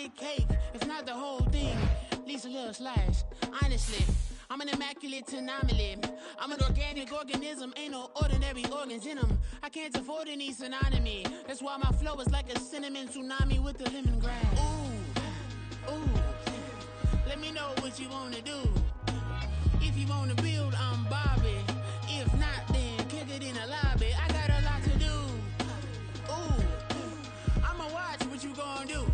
get cake, if not the whole thing, at least a little slice. Honestly, I'm an immaculate anomaly. I'm an organic organism, ain't no ordinary organs in them. I can't afford any synonymy. That's why my flow is like a cinnamon tsunami with the lemongrass. Ooh, ooh. Let me know what you wanna do. If you wanna build, I'm Bobby. If not, then kick it in the lobby. I got a lot to do. Ooh, I'ma watch what you gonna do.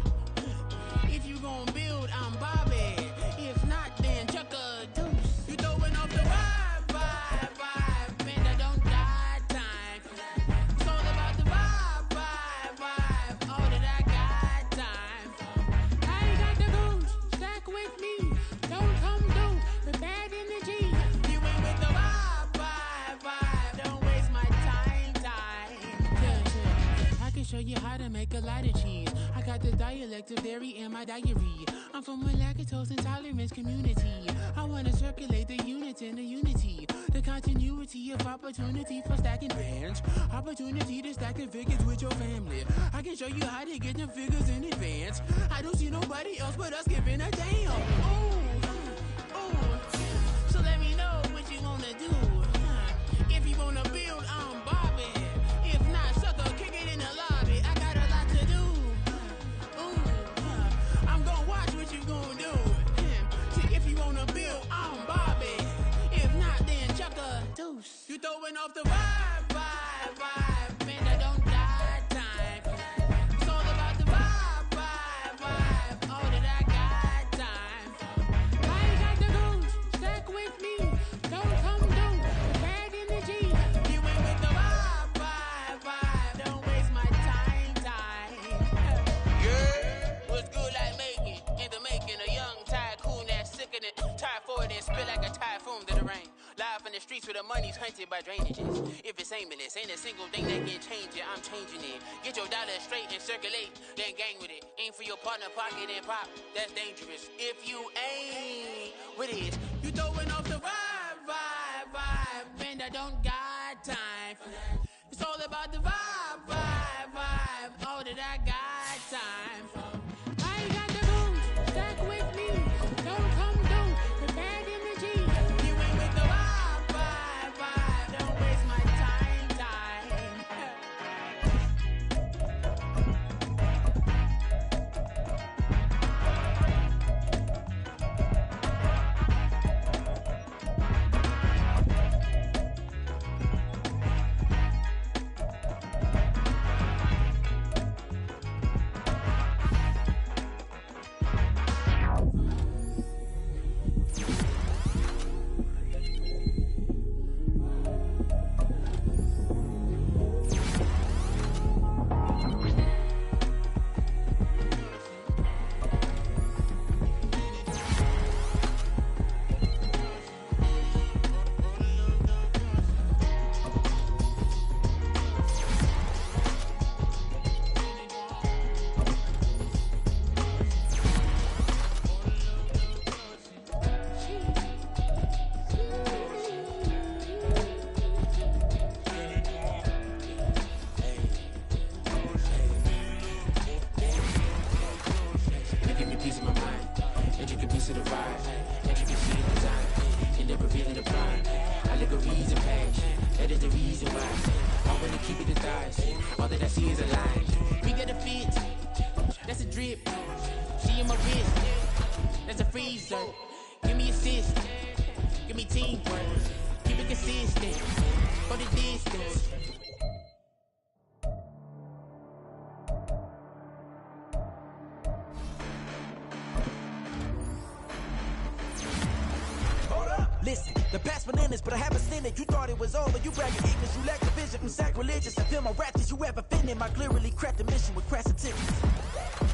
If you gonna build, I'm Bobby. If not, then chuck a deuce. You throwing off the vibe, and I don't die time. It's all about the vibe, all that I got time. I ain't got the goose, stack with me. Don't come through with bad energy. You ain't with the vibe, don't waste my time. Yeah. I can show you how to make a lot of cheese. I got the dialect of dairy in my diary. I'm from a lactose intolerance community. I wanna circulate the units in the unity. The continuity of opportunity for stacking bands. Opportunity to stack the figures with your family. I can show you how to get the figures in advance. I don't see nobody else but us giving a damn. Ooh. So let me know what you wanna do. If you wanna build, I'm Bobby. If not, sucker, kick it in the lobby. I got a lot to do. I'm gonna watch what you gonna do. If you wanna build, I'm Bobby. If not, then chuck a deuce. You throwing off the vibe, and I don't die time. It's all about the vibe, all that I got time. I ain't got the goose, stack with me. Don't come through with bad energy. You ain't with the vibe, don't waste my time. Yeah, what's good like making? In the making, a young tycoon that's sick of it. Typhoid and spit like a typhoon to the rain. Live in the streets where the money's hunted by drainages. If it's aimless, ain't a single thing that can change it. I'm changing it. Get your dollar straight and circulate, then gang with it. Aim for your partner, pocket and pop. That's dangerous. If you ain't with it, you throwing off the vibe, and I don't got time for that. It's all about the vibe, all that I got time for. I ain't got the goose, stack with me. Don't come through with bad energy. You ain't with the vibe, don't waste my time. Listen, the past bananas, but I haven't seen it. You thought it was over, you bragging ignorance, you lack the vision. I'm sacrilegious, I feel my raptors, you ever offended. My clearly cracked the mission with crass intentions.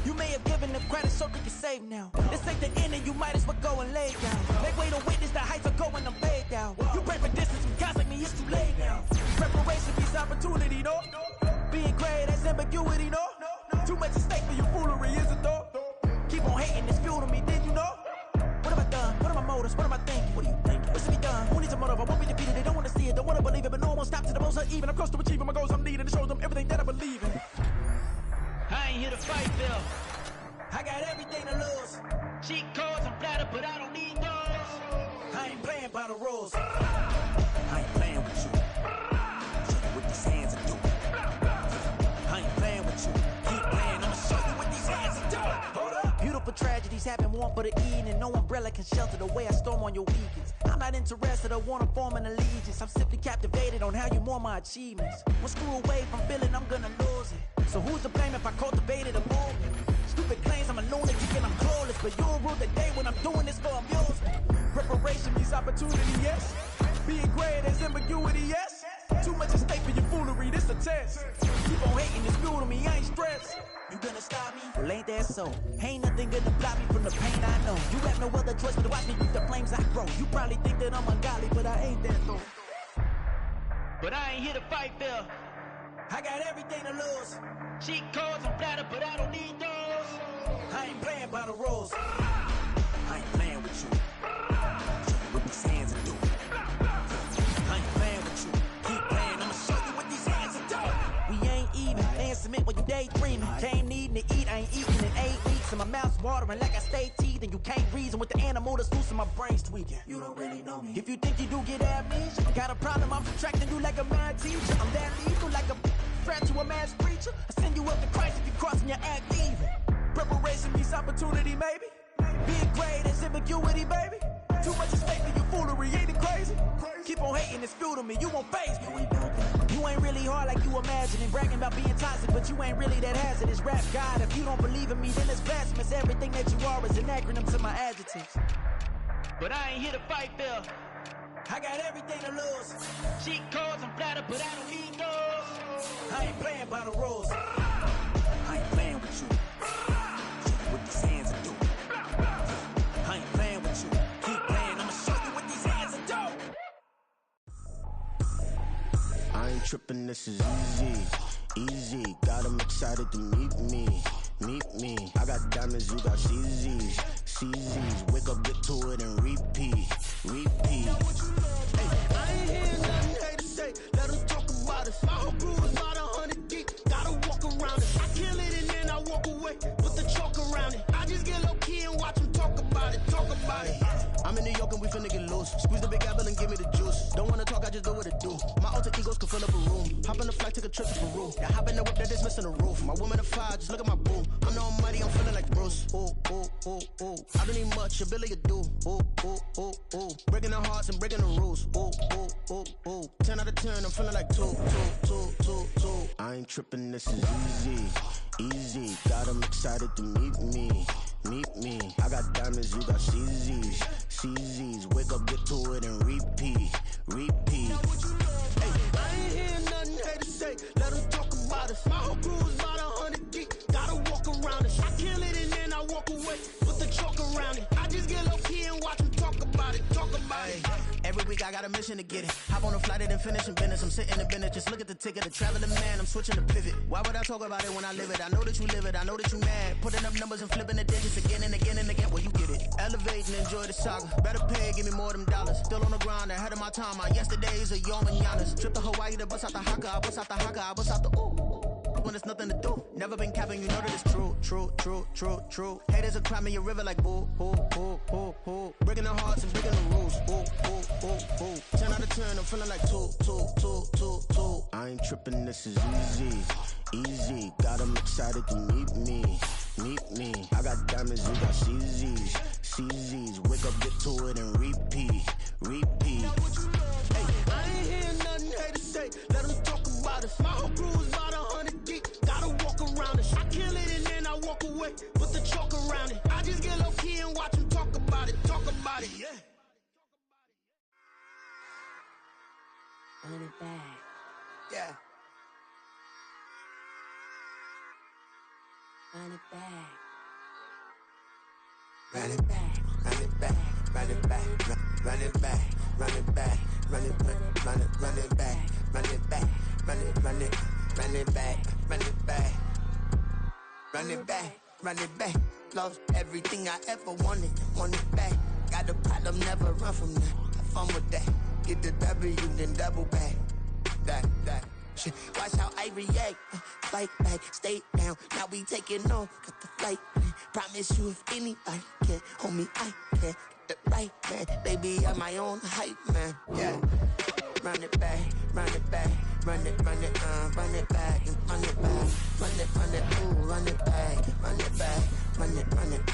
You may have given them credit so they can save now. This ain't the end and you might as well go and lay down. Make way to witness the heights are going, I'm laid down. You pray for distance from guys like me, it's too late now. Preparation means opportunity, no? Being great, that's ambiguity, no? Too much at stake for your foolery, is it though? Keep on hating, it's fuel to me, did you know? What have I done? What are my motives? What am I thinking? What do you think? What's to be done? Who needs a motive? I won't be defeated. They don't want to see it, don't want to believe it, but no one won't stop to the most uneven. I'm close to achieving my goals. I'm needing to show them everything that I believe in. I ain't here to fight, Bill. I got everything for tragedies happen, one for the eating, and no umbrella can shelter the way I storm on your weekends. I'm not interested or wanna form an allegiance. I'm simply captivated on how you mourn my achievements. One screw away from feeling I'm gonna lose it. So who's to blame if I cultivated a movement? Stupid claims I'm a lunatic and I'm clueless, but you'll rule the day when I'm doing this for amusement. Preparation means opportunity, yes. Being great, there's ambiguity, yes. Too much at stake for your foolery, this a test. Keep on hating, it's fuel to me, I ain't stressed. You gonna stop me? Well, ain't that so? Ain't nothing gonna block me from the pain I know. You have no other choice but to watch me reap the flames I grow. You probably think that I'm ungodly, but I ain't that though. But I ain't here to fight fair. I got everything to lose. Cheat codes and flatter, but I don't need those. I ain't playing by the rules. I ain't playing with you. With these hands and do it. I ain't playing with you. Keep playing, I'ma show you what these hands are doing. We ain't even. They ain't submit when you daydreaming. Came needing to eat, I ain't eating in 8 weeks. And my mouth's watering like I stay teething. You can't reason with the animal that's loose and my brain's tweaking. You don't really know me. If you think you do get amnesia, got a problem, I'm subtracting you like a mad teacher. I'm that lethal like a threat to a mass preacher. I send you up to Christ if you crossing your act even. Preparation means opportunity, maybe. Being great is ambiguity, baby. Too much at stake for your foolery, ain't it crazy? Keep on hating, it's fuel to me, you won't face me. You ain't really hard like you imagining. Bragging about being toxic, but you ain't really that hazardous. Rap God, if you don't believe in me, then it's blasphemous. Everything that you are is an acronym to my adjectives. But I ain't here to fight fair. I got everything to lose. Cheat codes and flatter, but I don't need those. I ain't playing by the rules. I ain't playing with you. With these hands and do it. I ain't playing with you. Keep playing, I'ma show you what these hands are doing. I ain't tripping, this is easy. Easy, got them excited to meet me. Meet me. I got diamonds, you got CZs. CZs, wake up, get to it and repeat. Repeat. Hey, I ain't hear nothing hate to say. Let them talk about us. My whole crew is about 100 deep. Gotta walk around it. I kill it and then I walk away with the chalk around it. I just get low key and watch them talk about it. Talk about it. I'm in New York and we finna get loose. Squeeze the big apple and give me the juice. Don't wanna talk, I just do what it do. My alter egos can fill up a room. Hop in the flight, take a trip to Peru. Yeah, hop in the whip that is missing the roof. My woman a fire, just look at my boo. I'm the almighty, I'm feeling like Bruce. Ooh, ooh, ooh, ooh. I don't need much, ability to do. Ooh, ooh, ooh, ooh. Breaking the hearts and breaking the rules. Ooh, ooh, ooh, ooh. 10 out of 10, I'm feeling like 2. I ain't tripping, this is easy. Easy, got them excited to meet me. Meet me. I got diamonds, you got CZs. CZs, wake up, get to it and repeat. Repeat. Hey, I ain't hear nothing hate to say. Let them talk about us. My whole crew is about 100 deep. Gotta walk around it. I kill it and then I walk away with the chalk around it. I just get low key and watch them talk about it. Talk about it. Every week I got a mission to get it. Hop on a flight and then finish in business. I'm sitting in business, just look at the ticket. A traveling man, I'm switching to pivot. Why would I talk about it when I live it? I know that you live it, I know that you mad. Putting up numbers and flipping the digits again and again and again. Well, you get it. Elevate and enjoy the saga. Better pay, give me more of them dollars. Still on the grind, ahead of my time. My yesterdays are your mananas. Trip to Hawaii to bust out the haka. I bust out the haka, I bust out the ooh. When there's nothing to do. Never been capping, you know that it's true. True. Haters are climbing your river like boo, boo. Breaking the hearts and breaking the rules. Ooh. 10 out of 10, I'm feeling like 2. I ain't tripping, this is easy. Easy, got them excited to meet me. Meet me. I got diamonds, you got CZs. CZs, wake up, get to it and repeat. Repeat. Hey, I ain't hear nothing hate to say. Let them talk about us. My whole crew is about 100 deep. Gotta walk around it. I kill it and then I walk away with the chalk around it. I just get low key and watch them talk about it. Talk about it, yeah. Run it back. Yeah. Run it back. Run it back. Run it back. Run it back. Run it back. Run it back. Run it back. Run it back. Run it back. Run it back. Run it back. Run it back. Run it back. Run it back. Lost everything I ever wanted. Want it back. Got a problem, never run from that. Have fun with that. Get the W, then double back. That. Shit. Watch how I react. Fight back, stay down. Now we taking on. Got the flight. Promise you if anybody can, homie, I can. Get the right man. Baby, I'm my own hype man. Yeah. Run it back, run it back. Run it back, and run it back. Run it, ooh, run it back. Run it back, run it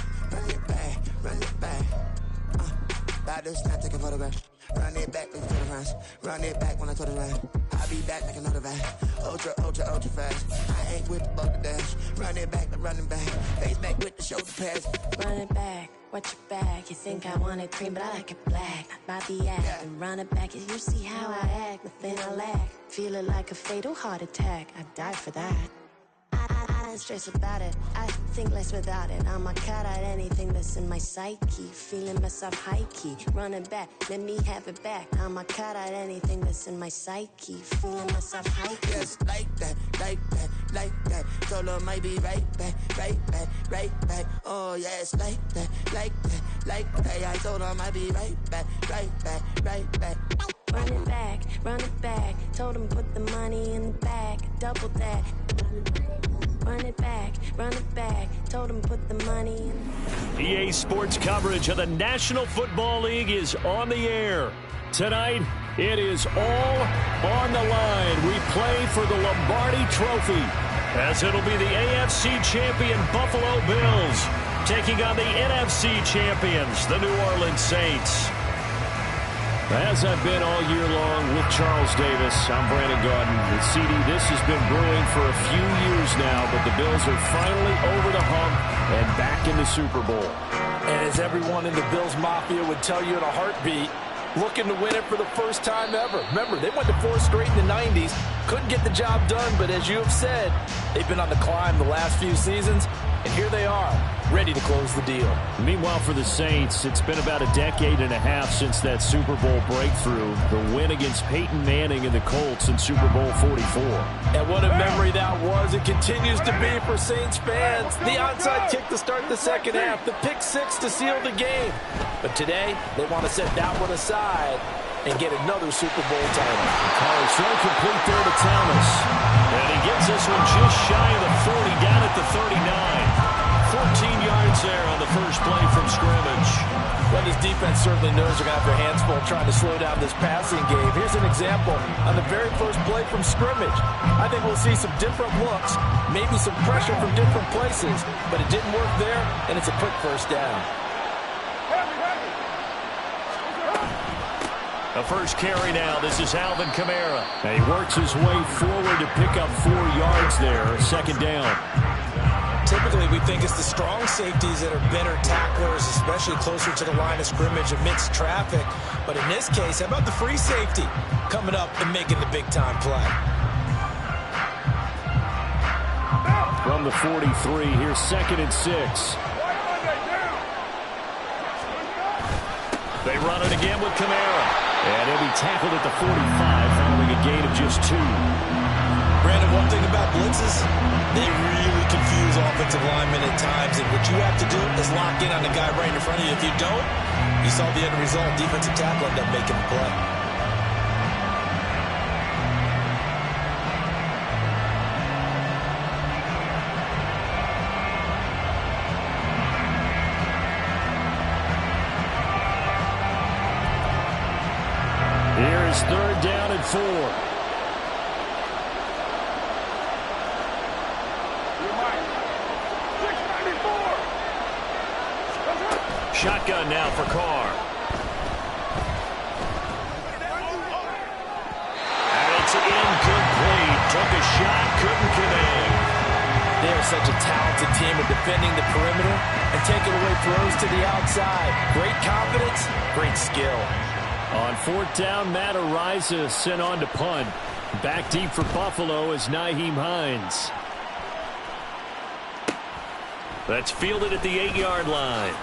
I just snap, take a photograph. Run it back, make it to the runs. Run it back when I turn around. I'll be back like another van. Ultra, ultra, ultra fast. I ain't with the bugger dash. Run it back, but running back. Face back with the shoulder pads. Run it back, watch your back. You think I want it cream, but I like it black. I the act and run it back. You see how I act, nothing I lack. Feel it like a fatal heart attack. I'd die for that. I don't stress about it. I think less without it. I'ma cut out anything that's in my psyche. Feeling myself high key. Running back, let me have it back. I'ma cut out anything that's in my psyche. Feeling myself high key. Yes, like that, like that, like that. Solo might be right back, right back, right back. Oh yes, like that, like that, like that. I told her I might be right back, right back, right back. Run it back, run it back. Told him put the money in the bag. Double that. Run it back, run it back. Told him put the money in. EA Sports coverage of the National Football League is on the air. Tonight, it is all on the line. We play for the Lombardi Trophy, as it'll be the AFC champion Buffalo Bills taking on the NFC champions, the New Orleans Saints. As I've been all year long with Charles Davis, I'm Brandon Gaudin. With CD, this has been brewing for a few years now, but the Bills are finally over the hump and back in the Super Bowl. And as everyone in the Bills Mafia would tell you in a heartbeat, looking to win it for the first time ever. Remember, they went to 4 straight in the 90s, couldn't get the job done, but as you have said, they've been on the climb the last few seasons, and here they are, ready to close the deal. Meanwhile, for the Saints, it's been about a decade and a half since that Super Bowl breakthrough, the win against Peyton Manning and the Colts in Super Bowl 44. And what a memory that was. It continues to be for Saints fans. The onside kick to start the second half, the pick six to seal the game. But today, they want to set that one aside and get another Super Bowl title. Throw complete there to Thomas. And he gets this one just shy of the 40, down at the 39. 14 yards there on the first play from scrimmage. Well, this defense certainly knows they're going to have their hands full trying to slow down this passing game. Here's an example on the very first play from scrimmage. I think we'll see some different looks, maybe some pressure from different places, but it didn't work there, and it's a quick first down. The first carry now. This is Alvin Kamara. And he works his way forward to pick up 4 yards there. Second down. Typically, we think it's the strong safeties that are better tacklers, especially closer to the line of scrimmage amidst traffic. But in this case, how about the free safety coming up and making the big-time play? From the 43, here's 2nd and 6. They run it again with Kamara. And he'll be tackled at the 45 following a gain of just 2. Brandon, one thing about blitzes, they really confuse offensive linemen at times, and what you have to do is lock in on the guy right in front of you. If you don't, you saw the end result. Defensive tackle ended up making the play. Here's 3rd down and 4. Shotgun now for Carr. And it's incomplete. Took a shot, couldn't connect. They are such a talented team at defending the perimeter and taking away throws to the outside. Great confidence, great skill. On 4th down, Matt Araiza sent on to punt. Back deep for Buffalo is Nyheim Hines. That's fielded at the 8-yard line.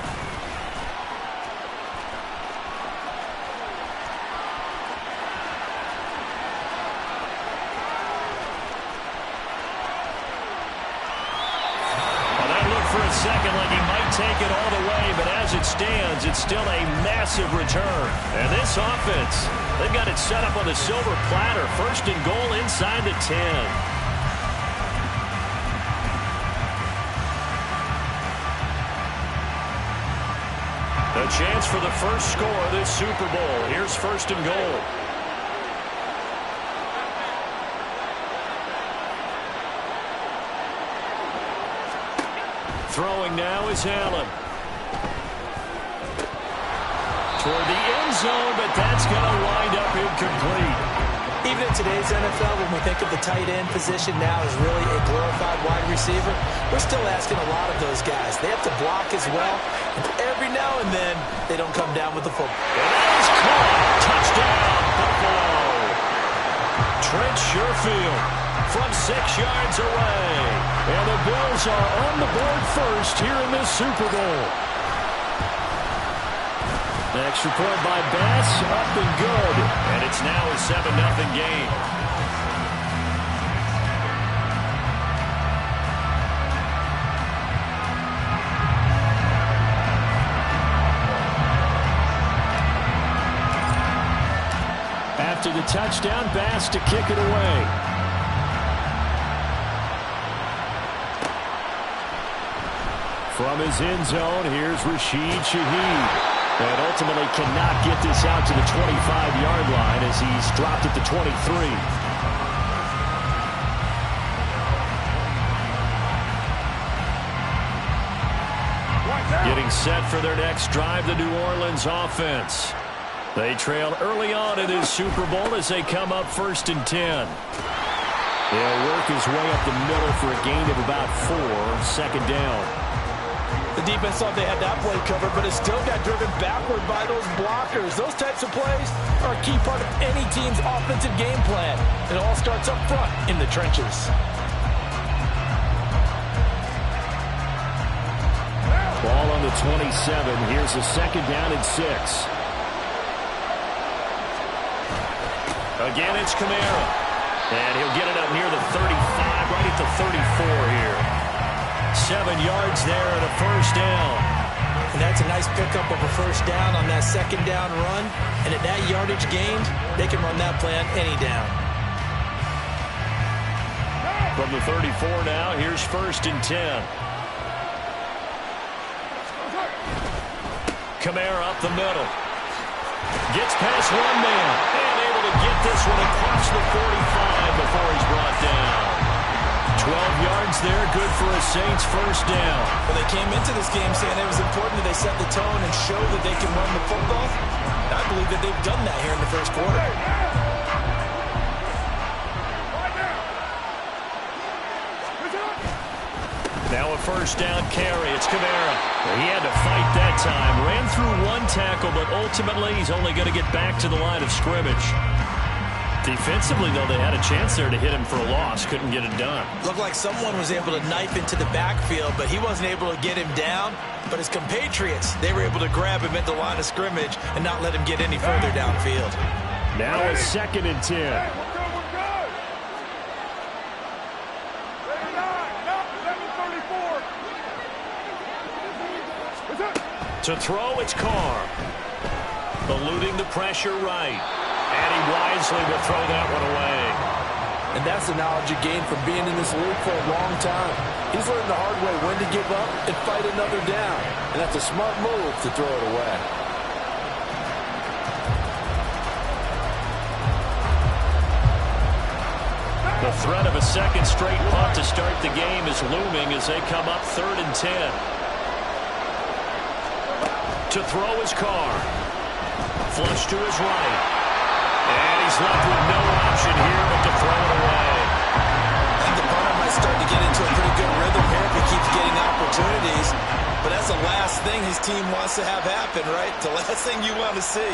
Second, like he might take it all the way, but as it stands, it's still a massive return. And this offense, they've got it set up on the silver platter. 1st and goal inside the 10. A chance for the first score of this Super Bowl. Here's 1st and goal. Throwing now is Allen. Toward the zone, but that's going to wind up incomplete. Even in today's NFL, when we think of the tight end position now as really a glorified wide receiver, we're still asking a lot of those guys. They have to block as well. And every now and then, they don't come down with the football. And that is caught. Touchdown, Buffalo. Trent Sherfield from 6 yards away. And the Bills are on the board first here in this Super Bowl. Extra point by Bass, up and good. And it's now a 7-0 game. After the touchdown, Bass to kick it away. From his end zone, here's Rashid Shaheed. And ultimately cannot get this out to the 25-yard line as he's dropped it to 23. Getting set for their next drive, the New Orleans offense. They trail early on in this Super Bowl as they come up 1st and 10. They'll work his way up the middle for a gain of about 4, 2nd down. The defense thought they had that play covered, but it still got driven backward by those blockers. Those types of plays are a key part of any team's offensive game plan. It all starts up front in the trenches. Ball on the 27. Here's a 2nd down and 6. Again, it's Kamara. And he'll get it up near the 35, right at the 34 here. 7 yards there and a 1st down. And that's a nice pickup of a 1st down on that 2nd down run. And at that yardage gained, they can run that play on any down. From the 34 now, here's 1st and 10. Kamara up the middle. Gets past one man. And able to get this one across the 45 before he's brought down. 12 yards there, good for a Saints 1st down. Well, they came into this game saying it was important that they set the tone and show that they can run the football. I believe that they've done that here in the 1st quarter. Now a 1st down carry. It's Kamara. He had to fight that time. Ran through one tackle, but ultimately he's only going to get back to the line of scrimmage. Defensively, though, they had a chance there to hit him for a loss. Couldn't get it done. Looked like someone was able to knife into the backfield, but he wasn't able to get him down. But his compatriots, they were able to grab him at the line of scrimmage and not let him get any further downfield. Now a 2nd and 10. To throw, it's Carr. Eluding the pressure right. And he wisely will throw that one away. And that's the knowledge you gain from being in this league for a long time. He's learned the hard way when to give up and fight another down. And that's a smart move to throw it away. The threat of a 2nd straight punt to start the game is looming as they come up 3rd and 10. To throw his Carr. Flush to his right. And he's left with no option here but to throw it away. I think the punter might start to get into a pretty good rhythm here if he keeps getting opportunities. But that's the last thing his team wants to have happen, right? The last thing you want to see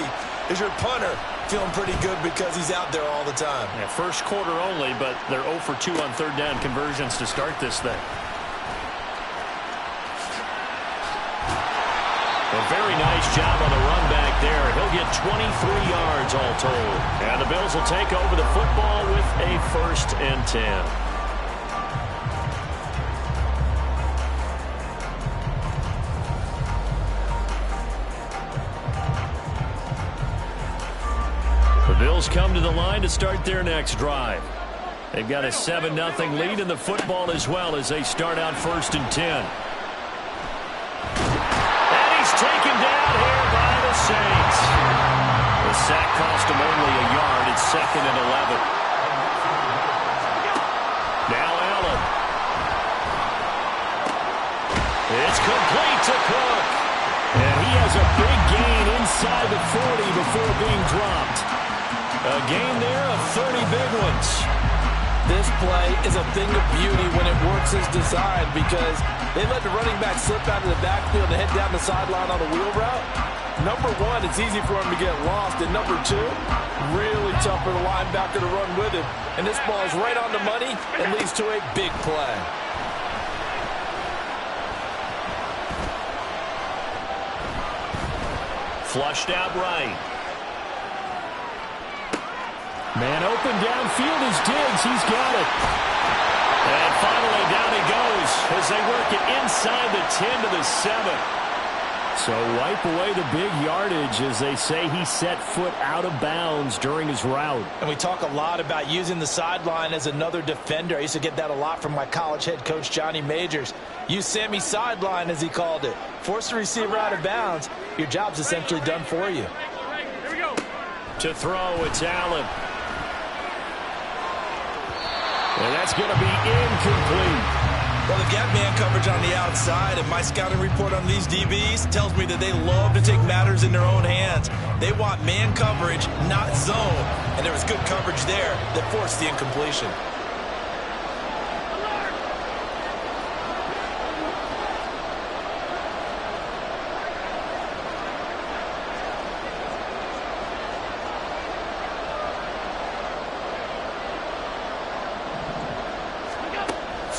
is your punter feeling pretty good because he's out there all the time. Yeah, 1st quarter only, but they're 0 for 2 on 3rd down conversions to start this thing. A very nice job on the run back there. He'll get 23 yards all told. And the Bills will take over the football with a 1st and 10. The Bills come to the line to start their next drive. They've got a 7-0 lead in the football as well as they start out 1st and 10. Taken down here by the Saints. The sack cost him only a yard. It's 2nd and 11. Now Allen. It's complete to Cook. And he has a big gain inside the 40 before being dropped. A gain there of 30 big ones. This play is a thing of beauty when it works as designed because they let the running back slip out of the backfield and head down the sideline on a wheel route. Number one, it's easy for him to get lost. And number two, really tough for the linebacker to run with him. And this ball is right on the money and leads to a big play. Flushed out right. Man open downfield is Diggs. He's got it. And finally down he goes as they work it inside the 10 to the 7. So wipe away the big yardage as they say he set foot out of bounds during his route. And we talk a lot about using the sideline as another defender. I used to get that a lot from my college head coach, Johnny Majors. Use Sammy sideline, as he called it. Force the receiver out of bounds. Your job's essentially done for you. Here we go. To throw, it's Allen. And that's going to be incomplete. Well, they've got man coverage on the outside, and my scouting report on these DBs tells me that they love to take matters in their own hands. They want man coverage, not zone. And there was good coverage there that forced the incompletion.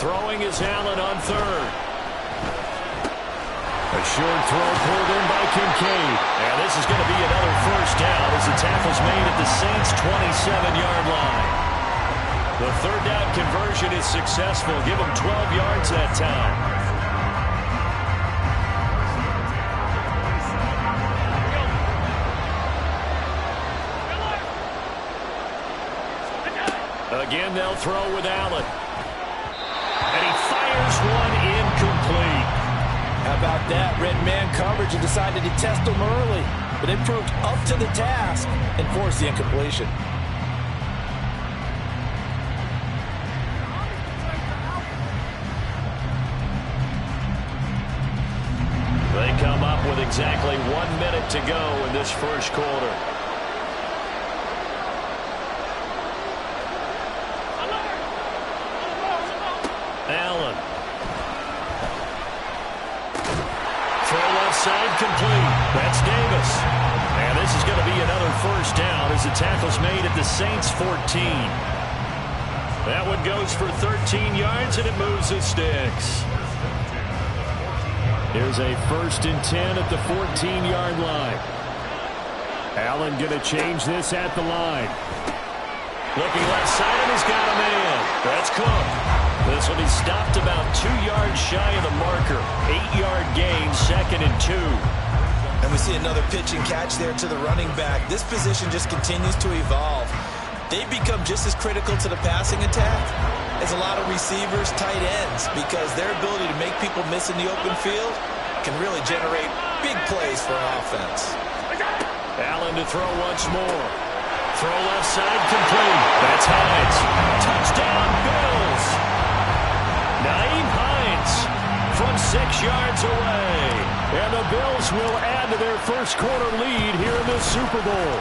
Throwing is Allen on third. A short throw pulled in by Kincaid. And this is going to be another first down as the tackle's made at the Saints' 27-yard line. The third down conversion is successful. Give them 12 yards that time. Again, they'll throw with Allen. And he fires one incomplete. How about that? Red man coverage and decided to test them early. But it proved up to the task and forced the incompletion. They come up with exactly 1 minute to go in this first quarter. Allen. Throw left side complete. That's Davis. And this is going to be another first down as the tackle's made at the Saints' 14. That one goes for 13 yards and it moves the sticks. Here's a 1st and 10 at the 14-yard line. Allen going to change this at the line. Looking left side and he's got a man. That's Cook. This will be stopped about 2 yards shy of the marker. 8-yard gain, 2nd and 2. And we see another pitch and catch there to the running back. This position just continues to evolve. They become just as critical to the passing attack as a lot of receivers, tight ends, because their ability to make people miss in the open field can really generate big plays for an offense. Allen to throw once more. Throw left side complete. That's Hines. Touchdown, Bills. Nyheim Hines from 6 yards away. And the Bills will add to their first quarter lead here in the Super Bowl.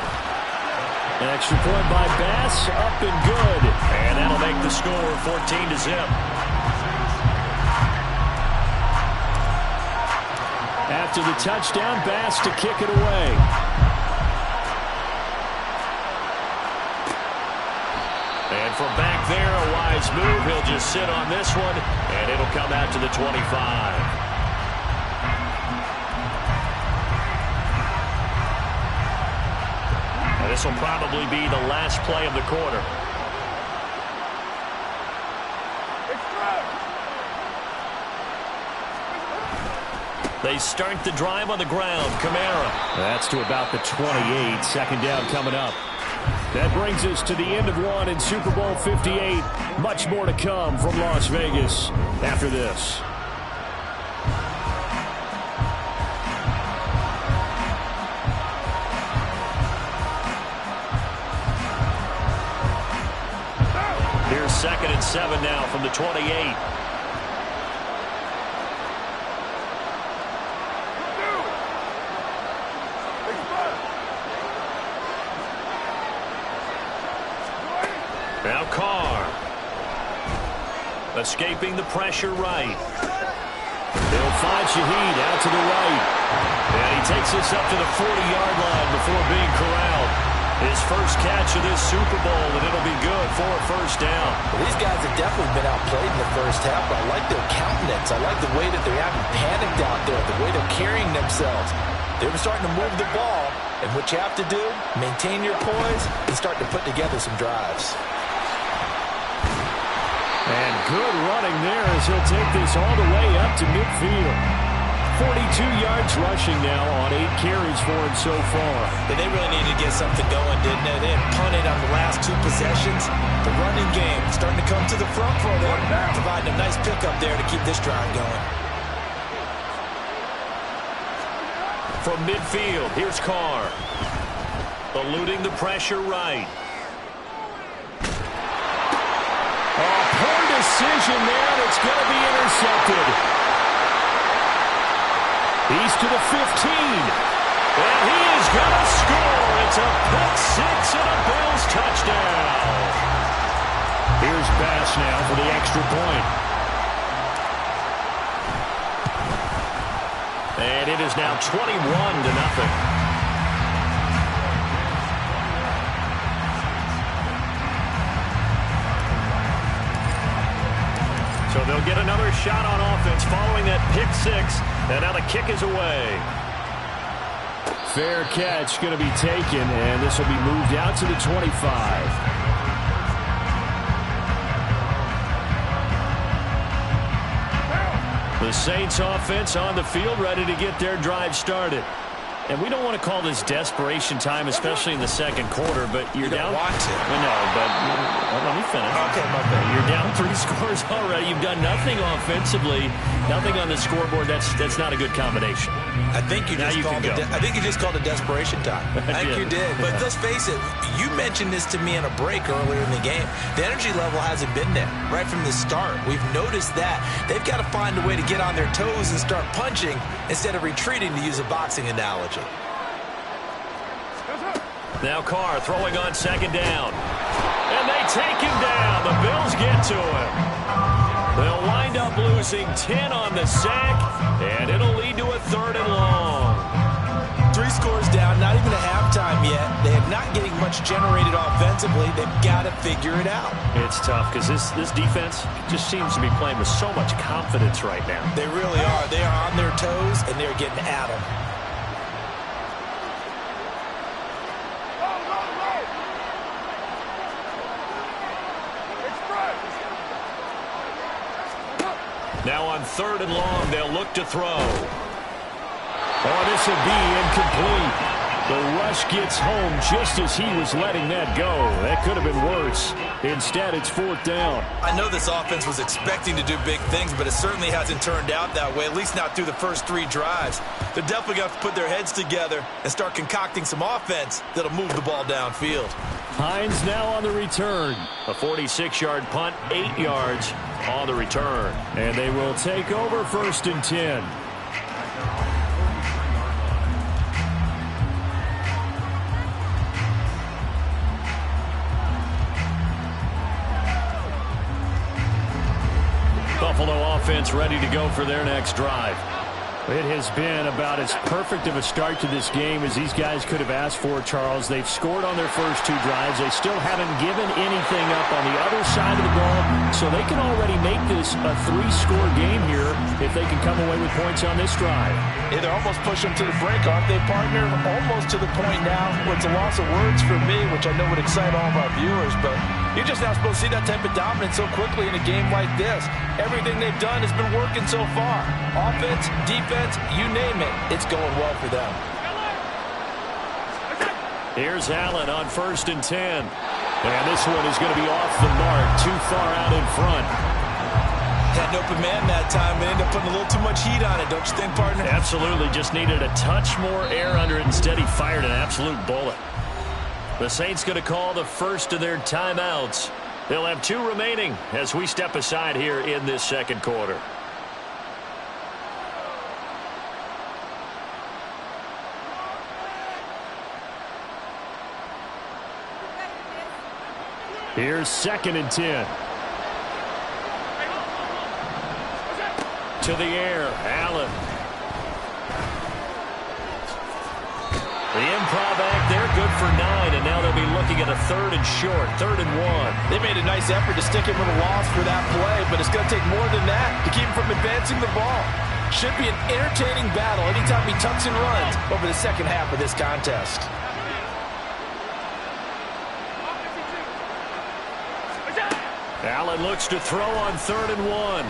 An extra point by Bass, up and good. And that'll make the score 14-0. After the touchdown, Bass to kick it away. And from back there, a wise move. He'll just sit on this one, and it'll come out to the 25. And this will probably be the last play of the quarter. They start the drive on the ground. Kamara. That's to about the 28. 2nd down coming up. That brings us to the end of one in Super Bowl 58. Much more to come from Las Vegas after this. Here's 2nd and 7 now from the 28. Now Carr. Escaping the pressure right. They'll find Shaheed out to the right. And he takes this up to the 40-yard line before being corralled. His first catch of this Super Bowl, and it'll be good for a first down. Well, these guys have definitely been outplayed in the first half, but I like their countenance. I like the way that they haven't panicked out there, the way they're carrying themselves. They were starting to move the ball, and what you have to do, maintain your poise and start to put together some drives. And good running there as he'll take this all the way up to midfield. 42 yards rushing now on 8 carries for him so far. And they really needed to get something going, didn't they? They had punted on the last 2 possessions. The running game starting to come to the front for them, providing a nice pickup there to keep this drive going. From midfield, here's Carr. Eluding the pressure right. Poor decision there, and it's going to be intercepted. He's to the 15. And he is going to score. It's a pick six and a Bills touchdown. Here's Bass now for the extra point. And it is now 21-0. So they'll get another shot on offense following that pick six. And now the kick is away. Fair catch going to be taken, and this will be moved out to the 25. The Saints offense on the field, ready to get their drive started. And we don't want to call this desperation time, especially in the second quarter, but you're down. You don't want to. No, but let me finish. Okay, my bad. You're down 3 scores already. You've done nothing offensively, nothing on the scoreboard. That's not a good combination. I think you just called it desperation time. I think you did. But let's face it, you mentioned this to me in a break earlier in the game. The energy level hasn't been there right from the start. We've noticed that. They've got to find a way to get on their toes and start punching instead of retreating, to use a boxing analogy. Now Carr throwing on second down. And they take him down. The Bills get to him. They'll wind up losing 10 on the sack, and it'll lead to a 3rd and long. 3 scores down, not even a halftime yet. They are not getting much generated offensively. They've got to figure it out. It's tough because this defense just seems to be playing with so much confidence right now. They really are. They are on their toes, and they're getting at them. Now on 3rd and long, they'll look to throw. Oh, this will be incomplete. The rush gets home just as he was letting that go. That could have been worse. Instead, it's 4th down. I know this offense was expecting to do big things, but it certainly hasn't turned out that way, at least not through the first 3 drives. They're definitely going to have to put their heads together and start concocting some offense that'll move the ball downfield. Hines now on the return. A 46-yard punt, 8 yards on the return. And they will take over 1st and 10. Buffalo offense ready to go for their next drive. It has been about as perfect of a start to this game as these guys could have asked for, Charles. They've scored on their first 2 drives. They still haven't given anything up on the other side of the ball, so they can already make this a 3-score game here if they can come away with points on this drive. Yeah, they're almost pushing them to the brink, aren't they, partner? Almost to the point now where it's a loss of words for me, which I know would excite all of our viewers, but you're just not supposed to see that type of dominance so quickly in a game like this. Everything they've done has been working so far. Offense, defense, you name it, it's going well for them. Here's Allen on 1st and 10. And this one is going to be off the mark, too far out in front. Had an open man that time, but ended up putting a little too much heat on it, don't you think, partner? Absolutely, just needed a touch more air under it. Instead, he fired an absolute bullet. The Saints going to call the first of their timeouts. They'll have 2 remaining as we step aside here in this second quarter. Here's 2nd and 10. To the air, Allen. The improv act there, good for 9, and now they'll be looking at a 3rd and short, 3rd and 1. They made a nice effort to stick him with a loss for that play, but it's going to take more than that to keep him from advancing the ball. Should be an entertaining battle anytime he tucks and runs over the second half of this contest. Allen looks to throw on 3rd and 1.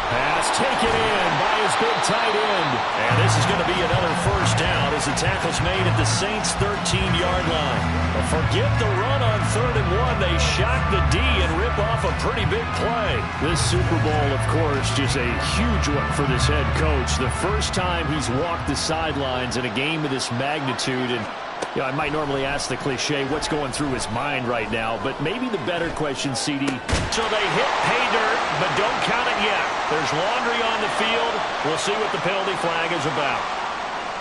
Pass taken in by his big tight end. And this is going to be another first down as the tackle's made at the Saints' 13-yard line. But forget the run on 3rd and 1. They shock the D and rip off a pretty big play. This Super Bowl, of course, just a huge one for this head coach. The first time he's walked the sidelines in a game of this magnitude. And you know, I might normally ask the cliche, what's going through his mind right now? But maybe the better question, CD. So they hit pay dirt, but don't count it yet. There's laundry on the field. We'll see what the penalty flag is about.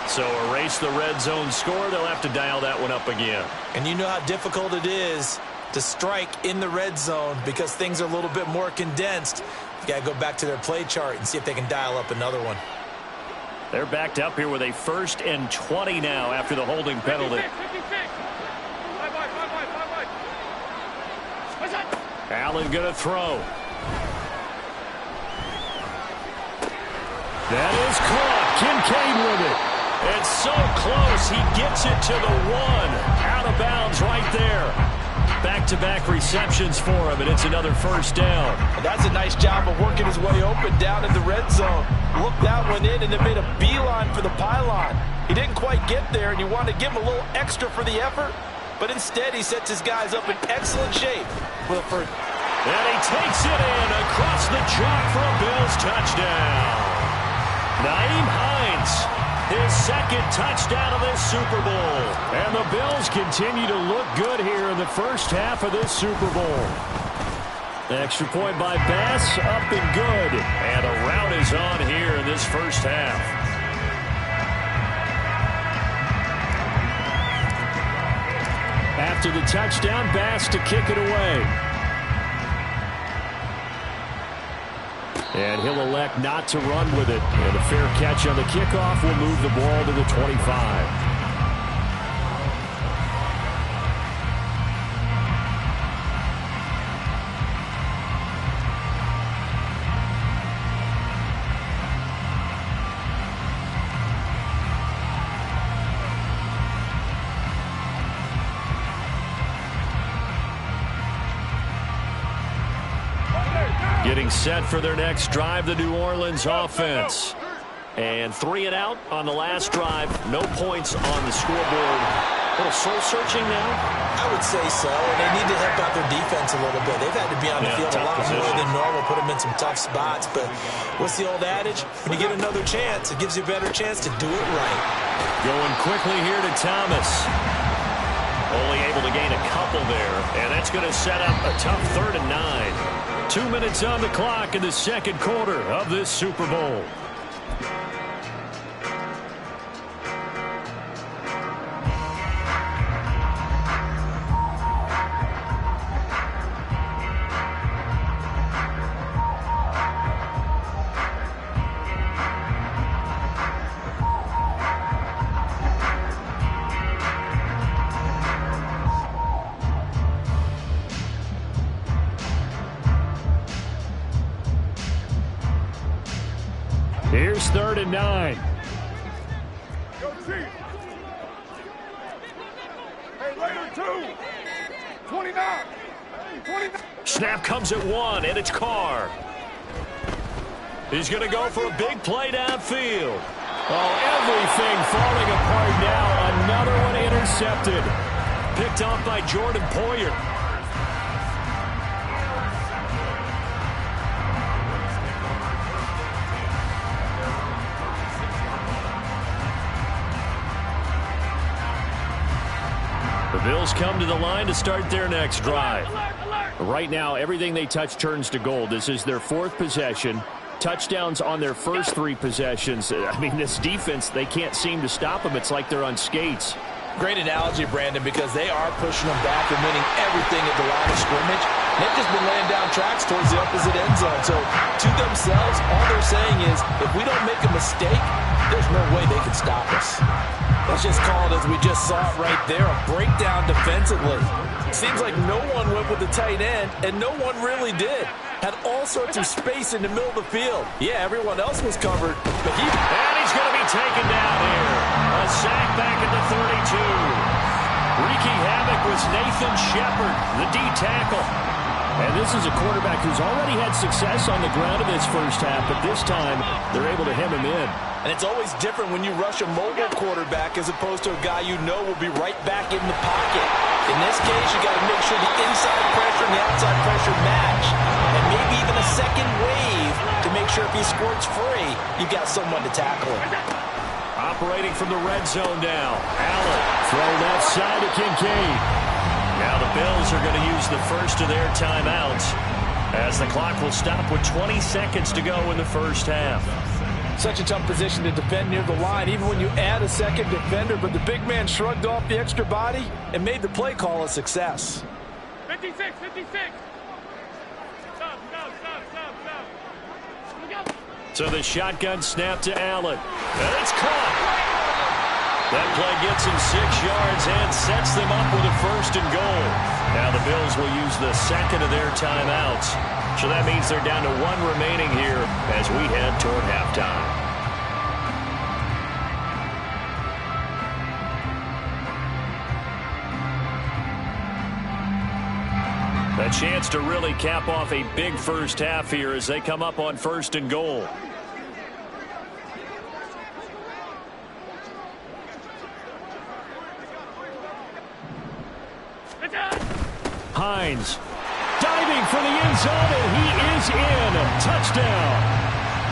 So erase the red zone score. They'll have to dial that one up again. And you know how difficult it is to strike in the red zone because things are a little bit more condensed. You got to go back to their play chart and see if they can dial up another one. They're backed up here with a 1st and 20 now after the holding penalty. Allen going to throw. That is caught. Kincaid with it. It's so close. He gets it to the 1. Out of bounds right there. Back-to-back receptions for him, and it's another first down. That's a nice job of working his way open down in the red zone. Looked that one in and then made a beeline for the pylon. He didn't quite get there, and you wanted to give him a little extra for the effort, but instead he sets his guys up in excellent shape for the first. And he takes it in across the chalk for a Bills touchdown. Nyheim Hines, his 2nd touchdown of this Super Bowl. And the Bills continue to look good here in the first half of this Super Bowl. Extra point by Bass, up and good. And a rout is on here in this first half. After the touchdown, Bass to kick it away. And he'll elect not to run with it. And a fair catch on the kickoff will move the ball to the 25. Getting set for their next drive, the New Orleans offense. And 3 and out on the last drive. No points on the scoreboard. A little soul-searching now? I would say so, and they need to help out their defense a little bit. They've had to be on the field a lot more than normal, put them in some tough spots. But what's the old adage? When you get another chance, it gives you a better chance to do it right. Going quickly here to Thomas. Only able to gain a couple there, and that's going to set up a tough 3rd and 9. 2 minutes on the clock in the second quarter of this Super Bowl. Here's 3rd and 9. Go Chiefs. Hey, later 2. 29. 29. Snap comes at 1, and it's Carr. He's going to go for a big play downfield. Oh, everything falling apart now. Another one intercepted. Picked off by Jordan Poyer. The Bills come to the line to start their next drive. Right now, everything they touch turns to gold. This is their 4th possession. Touchdowns on their first 3 possessions. I mean, this defense, they can't seem to stop them. It's like they're on skates. Great analogy, Brandon, because they are pushing them back and winning everything at the line of scrimmage. They've just been laying down tracks towards the opposite end zone. So to themselves, all they're saying is, if we don't make a mistake, there's no way they can stop us. Let's just call it, as we just saw it right there, a breakdown defensively. Seems like no one went with the tight end, and no one really did. Had all sorts of space in the middle of the field. Yeah, everyone else was covered, but he... And he's going to be taken down here. A sack back at the 32. Wreaking havoc was Nathan Shepard, the D tackle. And this is a quarterback who's already had success on the ground in this first half, but this time they're able to hem him in. And it's always different when you rush a mobile quarterback as opposed to a guy you know will be right back in the pocket. In this case, you got to make sure the inside pressure and the outside pressure match. And maybe even a second wave to make sure if he squirts free, you've got someone to tackle him. Operating from the red zone now. Allen thrown outside to Kincaid. Now the Bills are going to use the first of their timeouts as the clock will stop with 20 seconds to go in the first half. Such a tough position to defend near the line, even when you add a second defender, but the big man shrugged off the extra body and made the play call a success. 56. Stop. So the shotgun snap to Allen. And it's caught. That play gets him 6 yards and sets them up with a 1st and goal. Now the Bills will use the second of their timeouts. So that means they're down to 1 remaining here as we head toward halftime. A chance to really cap off a big first half here as they come up on 1st and goal. Hines diving for the end zone, and he is in. Touchdown.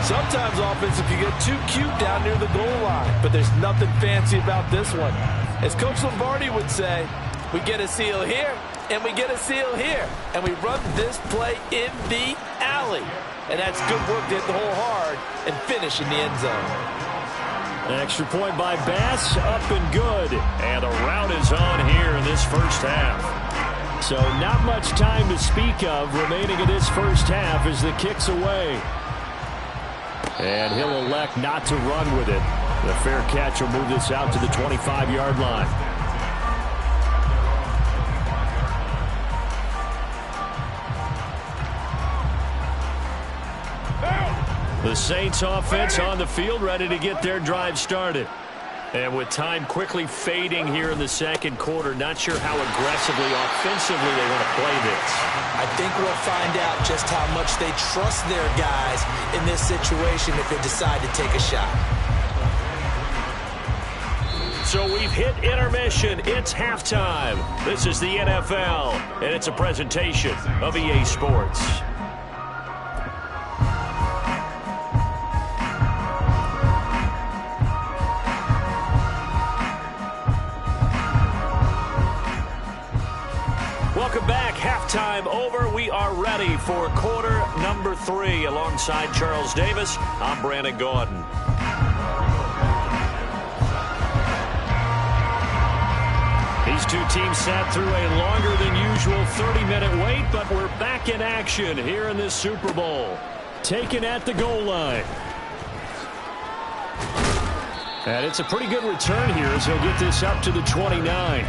Sometimes offense, if you get too cute down near the goal line, but there's nothing fancy about this one. As Coach Lombardi would say, we get a seal here, and we get a seal here, and we run this play in the alley. And that's good work to hit the hole hard and finish in the end zone. An extra point by Bass, up and good. And the route is on here in this first half. So not much time to speak of remaining in this first half as the kick's away. And he'll elect not to run with it. The fair catch will move this out to the 25-yard line. The Saints offense on the field, ready to get their drive started. And with time quickly fading here in the second quarter, not sure how aggressively, offensively they want to play this. I think we'll find out just how much they trust their guys in this situation if they decide to take a shot. So we've hit intermission. It's halftime. This is the NFL, and it's a presentation of EA Sports. Welcome back. Halftime over. We are ready for quarter number 3. Alongside Charles Davis, I'm Brandon Gaudin. These two teams sat through a longer than usual 30-minute wait, but we're back in action here in this Super Bowl. Taken at the goal line. And it's a pretty good return here as he'll get this up to the 29.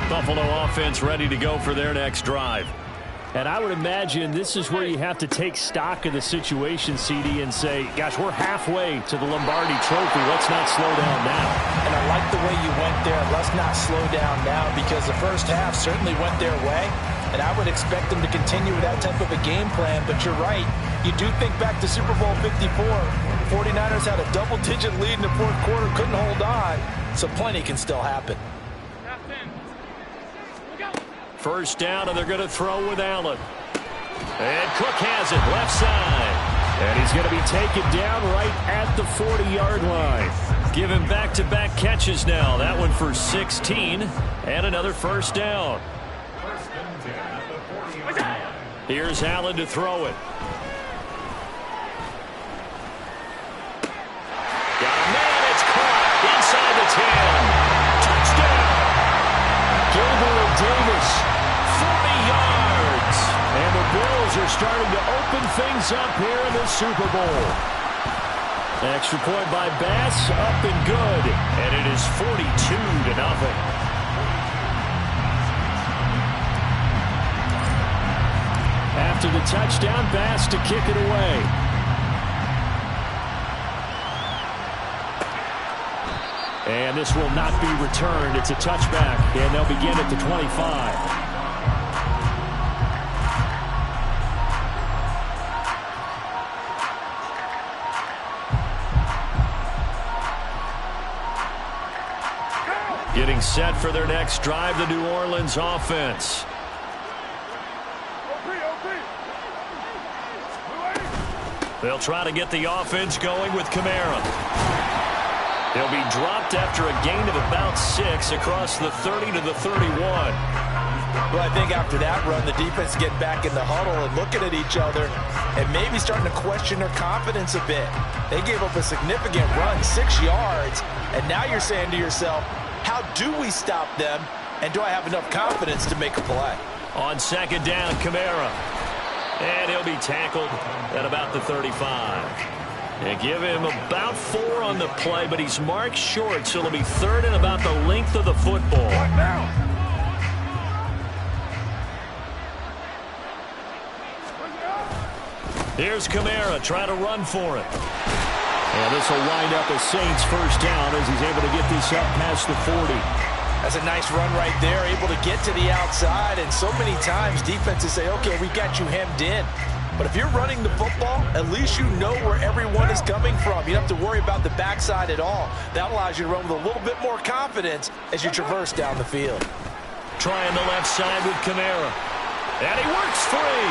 Buffalo offense ready to go for their next drive. And I would imagine this is where you have to take stock of the situation, CD, and say, gosh, we're halfway to the Lombardi Trophy. Let's not slow down now. And I like the way you went there. Let's not slow down now, because the first half certainly went their way. And I would expect them to continue with that type of a game plan. But you're right. You do think back to Super Bowl 54. 49ers had a double-digit lead in the fourth quarter, couldn't hold on. So plenty can still happen. First down, and they're going to throw with Allen. And Cook has it, left side. And he's going to be taken down right at the 40-yard line. Give him back-to-back catches now. That one for 16, and another first down. Here's Allen to throw it. Got a man, it's caught inside the 10. Touchdown! Gabriel Davis, 40 yards. And the Bills are starting to open things up here in the Super Bowl. Extra point by Bass, up and good. And it is 42-0. After the touchdown, Bass to kick it away. And this will not be returned. It's a touchback, and they'll begin at the 25. Getting set for their next drive, the New Orleans offense. They'll try to get the offense going with Kamara. He'll be dropped after a gain of about 6 across the 30 to the 31. Well, I think after that run, the defense get back in the huddle and looking at each other and maybe starting to question their confidence a bit. They gave up a significant run, 6 yards, and now you're saying to yourself, how do we stop them, and do I have enough confidence to make a play? On second down, Kamara. And he'll be tackled at about the 35. They give him about 4 on the play, but he's marked short, so it'll be third and about the length of the football. Here's Kamara trying to run for it. And this will wind up a Saints first down as he's able to get this up past the 40. That's a nice run right there, able to get to the outside, and so many times defenses say, okay, we got you hemmed in. But if you're running the football, at least you know where everyone is coming from. You don't have to worry about the backside at all. That allows you to run with a little bit more confidence as you traverse down the field. Trying the left side with Kamara. And he works free.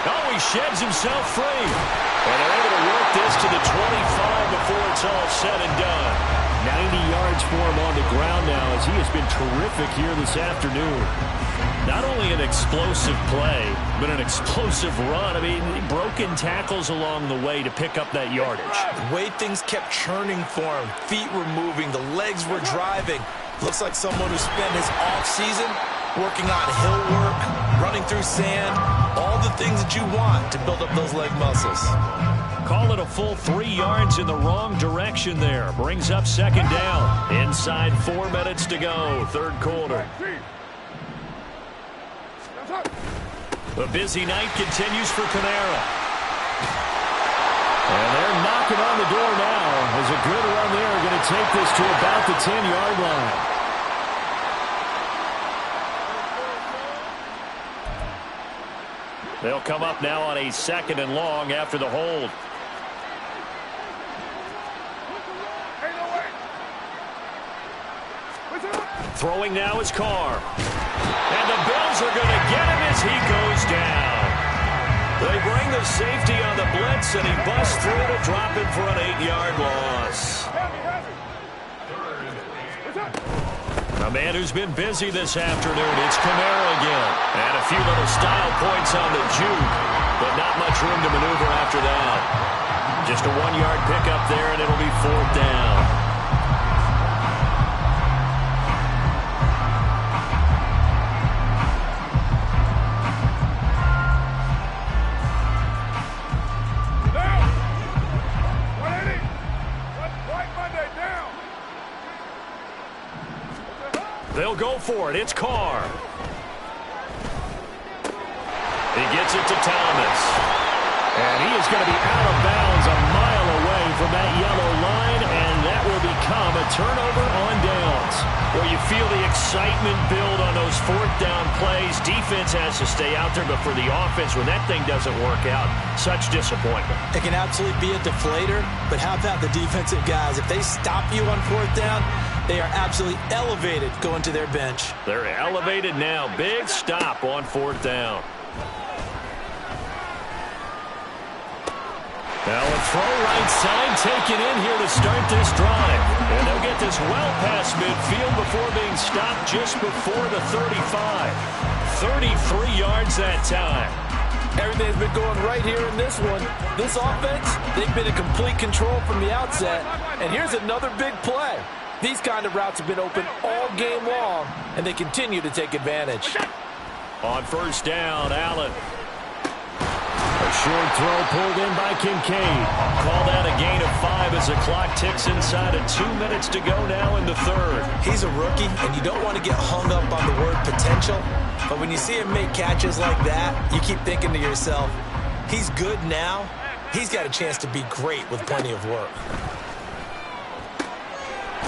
Oh, he sheds himself free. And they're able to work this to the 25 before it's all said and done. 90 yards for him on the ground now as he has been terrific here this afternoon. Not only an explosive play, but an explosive run. I mean, broken tackles along the way to pick up that yardage. The way things kept churning for him, feet were moving, the legs were driving. Looks like someone who spent his offseason working on hill work, running through sand, all the things that you want to build up those leg muscles. Call it a full 3 yards in the wrong direction there. Brings up second down. Inside 4 minutes to go, third quarter. The busy night continues for Kamara. And they're knocking on the door now. There's a good run there. Going to take this to about the 10-yard line. They'll come up now on a second and long after the hold. Throwing now is Carr. And the Bills are going to get him as he goes down. They bring the safety on the blitz, and he busts through to drop it for an 8-yard loss. A man who's been busy this afternoon, it's Kamara again. And a few little style points on the juke, but not much room to maneuver after that. Just a 1-yard pickup there, and it'll be fourth down. They'll go for it. It's Carr. He gets it to Thomas. And he is going to be out of bounds a mile away from that yellow line, and that will become a turnover on downs. Where you feel the excitement build on those fourth down plays. Defense has to stay out there, but for the offense, when that thing doesn't work out, such disappointment. It can absolutely be a deflator, but how about the defensive guys? If they stop you on fourth down, they are absolutely elevated going to their bench. They're elevated now. Big stop on fourth down. Now a throw right side taken in here to start this drive. And they'll get this well past midfield before being stopped just before the 35. 33 yards that time. Everything's been going right here in this one. This offense, they've been in complete control from the outset. And here's another big play. These kind of routes have been open all game long, and they continue to take advantage. On first down, Allen. A short throw pulled in by Kincaid. Call that a gain of 5 as the clock ticks inside of 2 minutes to go now in the third. He's a rookie, and you don't want to get hung up on the word potential. But when you see him make catches like that, you keep thinking to yourself, he's good now. He's got a chance to be great with plenty of work.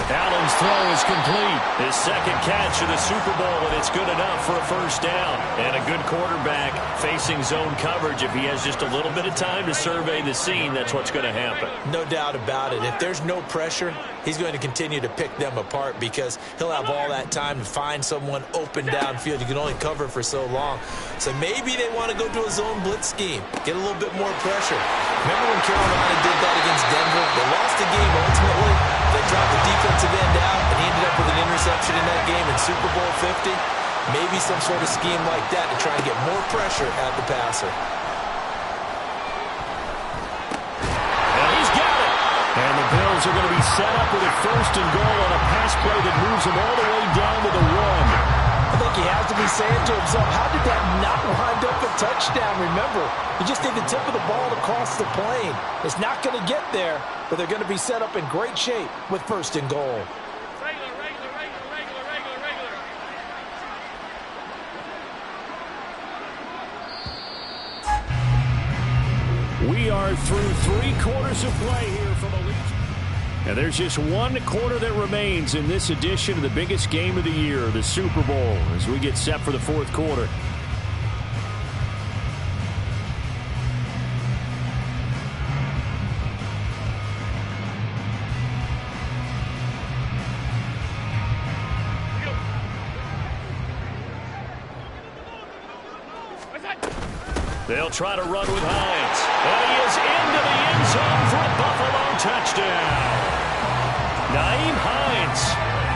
Allen's throw is complete. His second catch of the Super Bowl, and it's good enough for a first down. And a good quarterback facing zone coverage. If he has just a little bit of time to survey the scene, that's what's going to happen. No doubt about it. If there's no pressure, he's going to continue to pick them apart because he'll have all that time to find someone open downfield. You can only cover for so long. So maybe they want to go to a zone blitz scheme, get a little bit more pressure. Remember when Carolina did that against Denver? They lost the game ultimately. They dropped the defensive end out, and he ended up with an interception in that game in Super Bowl 50. Maybe some sort of scheme like that to try and get more pressure at the passer. And he's got it. And the Bills are going to be set up with a first and goal on a pass play that moves them all the way down to the 1. I think he has to be saying to himself, how did that not wind up a touchdown? Remember, you just need the tip of the ball to cross the plane. It's not going to get there, but they're going to be set up in great shape with first and goal. We are through 3 quarters of play here from Allegiant. And there's just 1 quarter that remains in this edition of the biggest game of the year, the Super Bowl, as we get set for the 4th quarter. They'll try to run with Hines. And he is into the end zone for a Buffalo touchdown. Nyheim Hines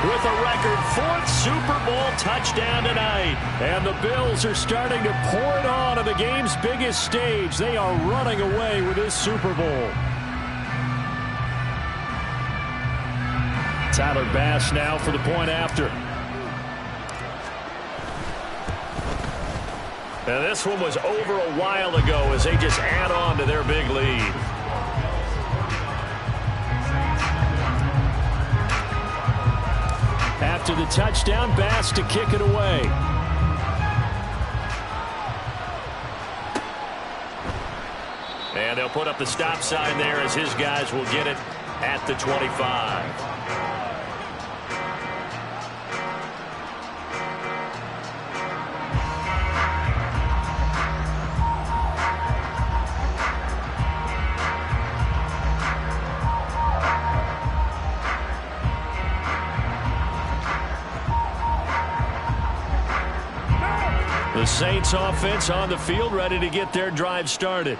with a record 4th Super Bowl touchdown tonight. And the Bills are starting to pour it on the game's biggest stage. They are running away with this Super Bowl. Tyler Bass now for the point after. And this one was over a while ago as they just add on to their big lead. After the touchdown, Bass to kick it away. And they'll put up the stop sign there as his guys will get it at the 25. The Saints offense on the field, ready to get their drive started.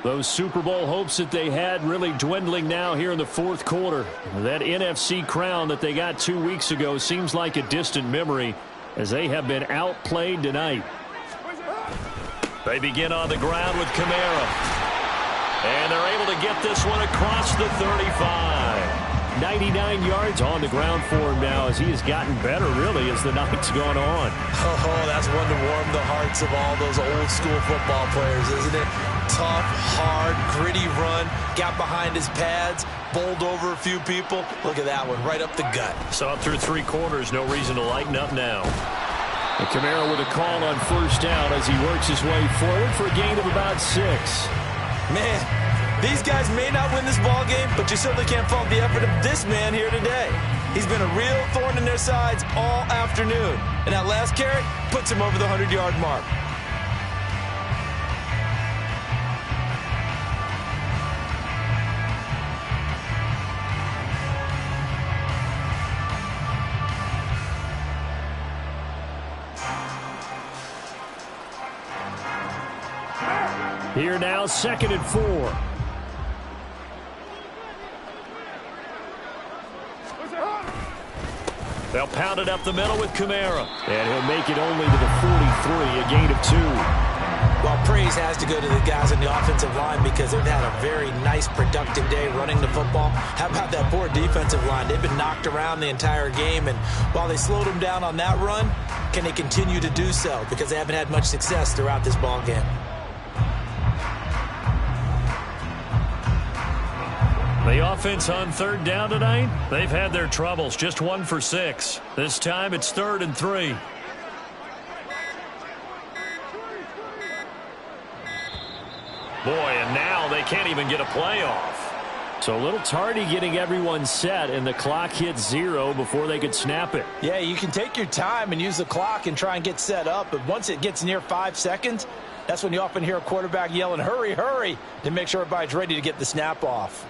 Those Super Bowl hopes that they had really dwindling now here in the 4th quarter. That NFC crown that they got 2 weeks ago seems like a distant memory as they have been outplayed tonight. They begin on the ground with Kamara. And they're able to get this one across the 35. 99 yards on the ground for him now as he has gotten better, really, as the night's gone on. Oh, that's one to warm the hearts of all those old school football players, isn't it? Tough, hard, gritty run, got behind his pads, bowled over a few people. Look at that one, right up the gut. So up through 3 quarters, no reason to lighten up now. And Kamara with a call on first down as he works his way forward for a gain of about 6. Man, these guys may not win this ball game, but you certainly can't fault the effort of this man here today. He's been a real thorn in their sides all afternoon. And that last carry puts him over the 100-yard mark. Here now, 2nd and 4. They'll pound it up the middle with Kamara. And he'll make it only to the 43, a gain of 2. Well, praise has to go to the guys on the offensive line because they've had a very nice, productive day running the football. How about that poor defensive line? They've been knocked around the entire game, and while they slowed them down on that run, can they continue to do so? Because they haven't had much success throughout this ball game. The offense on third down tonight, they've had their troubles. Just 1 for 6. This time it's 3rd and 3. Boy, and now they can't even get a play off. So a little tardy getting everyone set, and the clock hits 0 before they could snap it. Yeah, you can take your time and use the clock and try and get set up, but once it gets near 5 seconds, that's when you often hear a quarterback yelling, hurry, hurry, to make sure everybody's ready to get the snap off.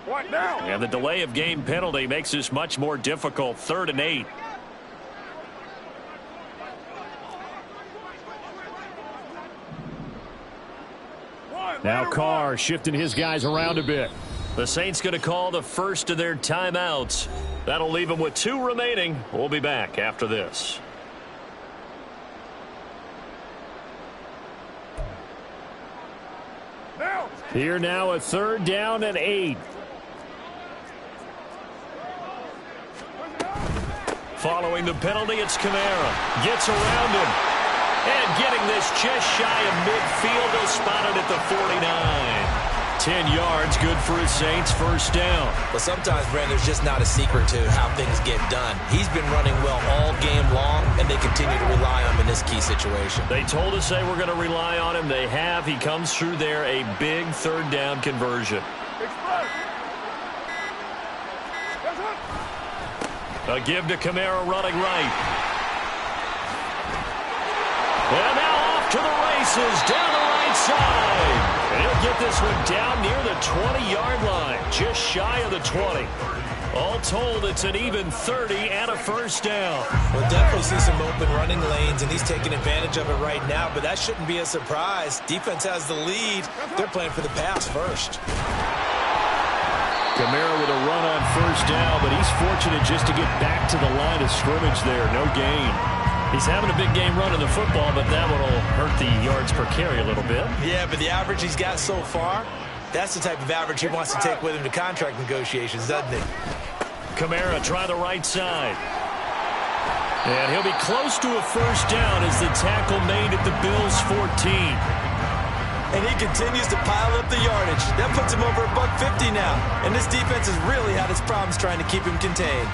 What now? And the delay of game penalty makes this much more difficult. 3rd and 8. Now Carr shifting his guys around a bit. The Saints going to call the first of their timeouts. That'll leave them with 2 remaining. We'll be back after this. Here now a 3rd down and 8. Following the penalty, it's Kamara. Gets around him. And getting this just shy of midfield. They'll spot it at the 49. 10 yards, good for his Saints. 1st down. But sometimes, Brandon, there's just not a secret to how things get done. He's been running well all game long, and they continue to rely on him in this key situation. They told us they were going to rely on him. They have. He comes through there, a big 3rd down conversion. A give to Kamara running right. And now off to the races down the right side. And he'll get this one down near the 20-yard line, just shy of the 20. All told, it's an even 30 and a 1st down. We'll definitely see some open running lanes, and he's taking advantage of it right now, but that shouldn't be a surprise. Defense has the lead. They're playing for the pass first. Kamara with a run on 1st down, but he's fortunate just to get back to the line of scrimmage there. No gain. He's having a big game running the football, but that one will hurt the yards per carry a little bit. Yeah, but the average he's got so far, that's the type of average he wants to take with him to contract negotiations, doesn't he? Kamara try the right side. And he'll be close to a 1st down as the tackle made at the Bills' 14. And he continues to pile up the yardage. That puts him over $150 now. And this defense has really had its problems trying to keep him contained.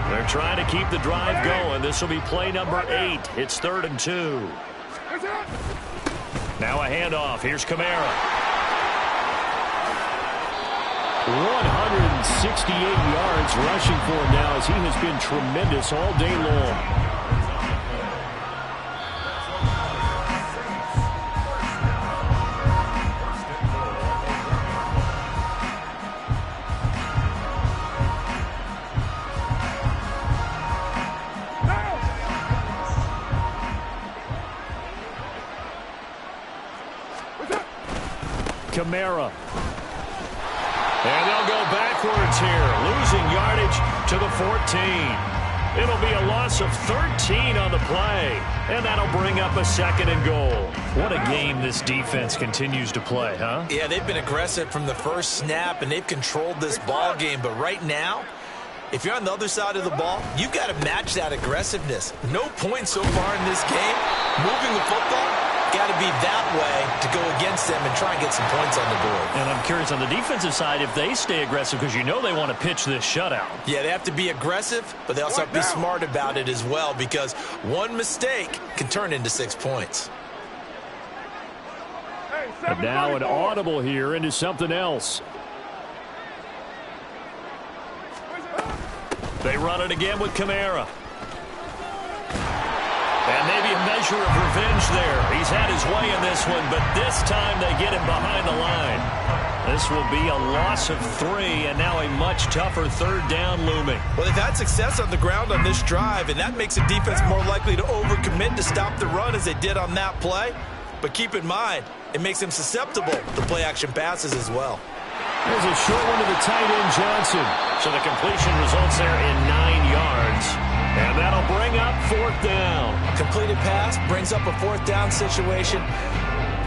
They're trying to keep the drive going. This will be play number 8. It's 3rd and 2. Now a handoff. Here's Kamara. 168 yards rushing for him now as he has been tremendous all day long. Kamara. And they'll go backwards here, losing yardage to the 14. It'll be a loss of 13 on the play, and that'll bring up a 2nd and goal. What a game this defense continues to play, huh? Yeah, they've been aggressive from the first snap, and they've controlled this ball game. But right now, if you're on the other side of the ball, you've got to match that aggressiveness. No points so far in this game. Moving the football, got to be that way to go against them and try and get some points on the board. And I'm curious on the defensive side if they stay aggressive, because you know they want to pitch this shutout. Yeah, they have to be aggressive, but they also have to be smart about it as well, because one mistake can turn into 6 points. But now an audible here into something else. They run it again with Kamara. And maybe a measure of revenge there. He's had his way in this one, but this time they get him behind the line. This will be a loss of 3, and now a much tougher third down looming. Well, they've had success on the ground on this drive, and that makes the defense more likely to overcommit to stop the run as they did on that play. But keep in mind, it makes them susceptible to play-action passes as well. There's a short one to the tight end, Johnson. So the completion results there in 9 yards. And that'll bring up 4th down. Completed pass brings up a 4th down situation.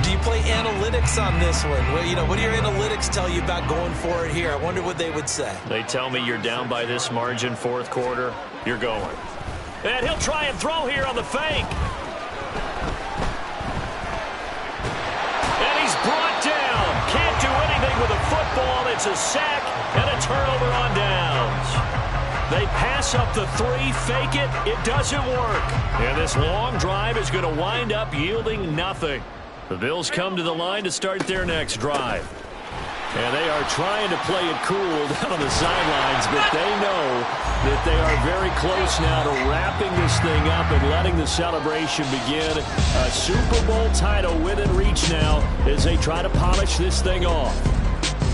Do you play analytics on this one? Well, what do your analytics tell you about going for it here? I wonder what they would say. They tell me you're down by this margin, 4th quarter. You're going. And he'll try and throw here on the fake. And he's brought down. Can't do anything with a football. It's a sack and a turnover on downs. They pass up the 3, fake it. It doesn't work. And this long drive is going to wind up yielding nothing. The Bills come to the line to start their next drive. And they are trying to play it cool down on the sidelines, but they know that they are very close now to wrapping this thing up and letting the celebration begin. A Super Bowl title within reach now as they try to polish this thing off.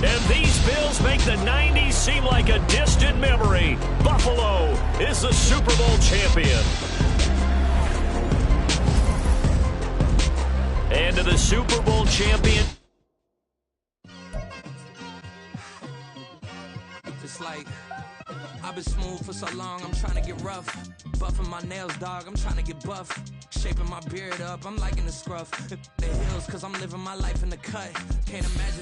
And these Bills make the 90s seem like a distant memory. Buffalo is the Super Bowl champion. And to the Super Bowl champion. It's like, I've been smooth for so long, I'm trying to get rough. Buffing my nails, dog, I'm trying to get buff. Shaping my beard up, I'm liking the scruff. The hills, cause I'm living my life in the cut. Can't imagine